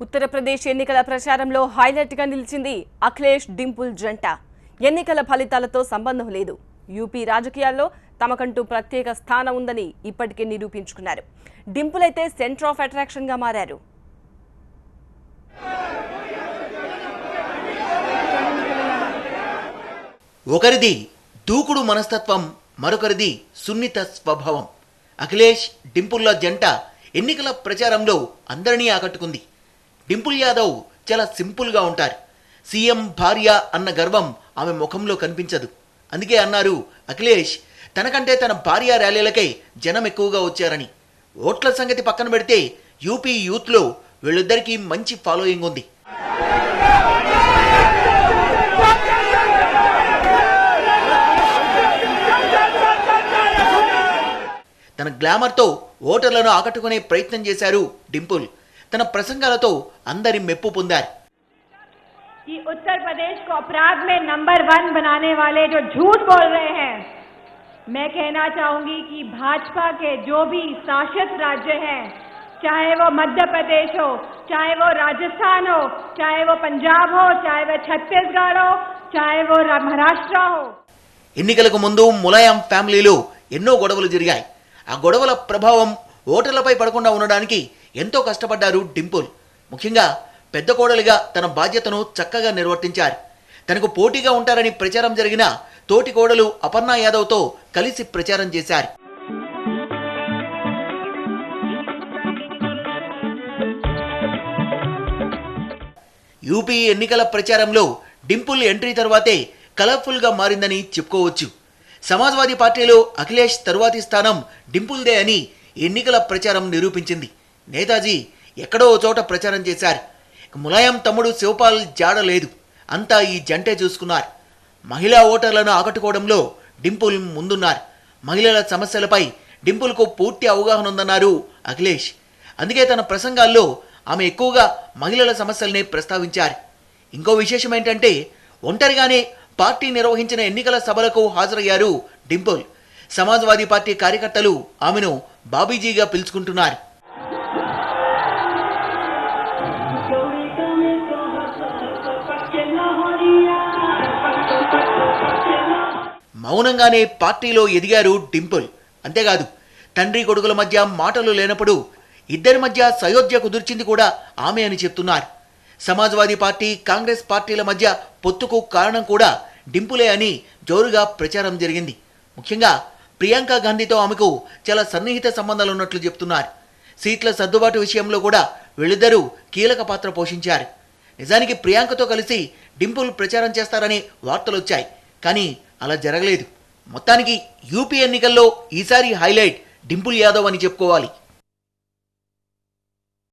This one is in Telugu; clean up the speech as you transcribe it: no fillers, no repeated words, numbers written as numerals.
ఉత్తరప్రదేశ్ ఎన్నికల ప్రచారంలో హైలైట్ గా నిలిచింది అఖిలేష్ డింపుల్ జంట. ఎన్నికల ఫలితాలతో సంబంధం లేదు. యూపీ రాజకీయాల్లో తమకంటూ ప్రత్యేక స్థానం ఉందని ఇప్పటికే నిరూపించుకున్నారు. డింపుల్ అయితే సెంటర్ ఆఫ్ అట్రాక్షన్ గా మారారు. ఒకరిది దూకుడు మనస్తత్వం, మరొకరిది సున్నిత స్వభావం. అఖిలేష్ డింపుల్ల జంట ఎన్నికల ప్రచారంలో అందరినీ ఆకట్టుకుంది. డింపుల్ యాదవ్ చాలా సింపుల్గా ఉంటారు. సీఎం భార్య అన్న గర్వం ఆమె ముఖంలో కనిపించదు. అందుకే అన్నారు అఖిలేష్ తనకంటే తన భార్య ర్యాలీలకే జనం ఎక్కువగా వచ్చారని. ఓట్ల సంగతి పక్కన పెడితే యూపీ యూత్లో వీళ్ళిద్దరికీ మంచి ఫాలోయింగ్ ఉంది. తన గ్లామర్తో ఓటర్లను ఆకట్టుకునే ప్రయత్నం చేశారు డింపుల్. తన ప్రసంగాలతో అందరి మెప్పు పొందారు. कि उत्तर प्रदेश को अपराध में नंबर 1 बनाने वाले जो झूठ बोल रहे हैं, मैं कहना चाहूंगी कि भाजपा के जो भी शासित राज्य हैं, चाहे वो मध्य प्रदेश हो, चाहे वो राजस्थान हो, चाहे वो पंजाब हो, चाहे वो छत्तीसगढ़ हो, चाहे वो महाराष्ट्र हो. ఎన్నికలకు ముందు ములాయం ఫ్యామిలీలో ఎన్నో గొడవలు జరిగాయి. ఆ గొడవల ప్రభావం ఓటర్లపై పడకుండా ఉండడానికి ఎంతో కష్టపడ్డారు డింపుల్. ముఖ్యంగా పెద్ద కోడలిగా తన బాధ్యతను చక్కగా నిర్వర్తించారు. తనకు పోటీగా ఉంటారని ప్రచారం జరిగిన తోటి కోడలు అపర్ణ యాదవ్తో కలిసి ప్రచారం చేశారు. యూపీ ఎన్నికల ప్రచారంలో డింపుల్ ఎంట్రీ తర్వాతే కలర్ఫుల్గా మారిందని చెప్పుకోవచ్చు. సమాజ్వాదీ పార్టీలో అఖిలేష్ తరువాతి స్థానం డింపుల్దే అని ఎన్నికల ప్రచారం నిరూపించింది. నేతాజీ ఎక్కడో చోట ప్రచారం చేశారు. ములాయం తమ్ముడు శివపాల్ జాడ లేదు. అంతా ఈ జంటే చూసుకున్నారు. మహిళా ఓటర్లను ఆకట్టుకోవడంలో డింపుల్ ముందున్నారు. మహిళల సమస్యలపై డింపుల్కు పూర్తి అవగాహన ఉందన్నారు అఖిలేష్. అందుకే తన ప్రసంగాల్లో ఆమె ఎక్కువగా మహిళల సమస్యల్ని ప్రస్తావించారు. ఇంకో విశేషం ఏంటంటే ఒంటరిగానే పార్టీ నిర్వహించిన ఎన్నికల సభలకు హాజరయ్యారు డింపుల్. సమాజ్వాదీ పార్టీ కార్యకర్తలు ఆమెను బాబీజీగా పిలుచుకుంటున్నారు. మౌనంగానే పార్టీలో ఎదిగారు డింపుల్. అంతేకాదు తండ్రి కొడుకుల మధ్య మాటలు లేనప్పుడు ఇద్దరి మధ్య సయోధ్య కుదిర్చింది కూడా ఆమె అని చెప్తున్నారు. సమాజ్వాదీ పార్టీ కాంగ్రెస్ పార్టీల మధ్య పొత్తుకు కారణం కూడా డింపులే అని జోరుగా ప్రచారం జరిగింది. ముఖ్యంగా ప్రియాంక గాంధీతో ఆమెకు చాలా సన్నిహిత సంబంధాలు ఉన్నట్లు చెప్తున్నారు. సీట్ల సర్దుబాటు విషయంలో కూడా వీళ్ళిద్దరూ కీలక పాత్ర పోషించారు. నిజానికి ప్రియాంకతో కలిసి డింపుల్ ప్రచారం చేస్తారని వార్తలు వచ్చాయి. కానీ అలా జరగలేదు. మొత్తానికి యూపీ ఎన్నికల్లో ఈసారి హైలైట్ డింపుల్ యాదవ్ అని చెప్పుకోవాలి.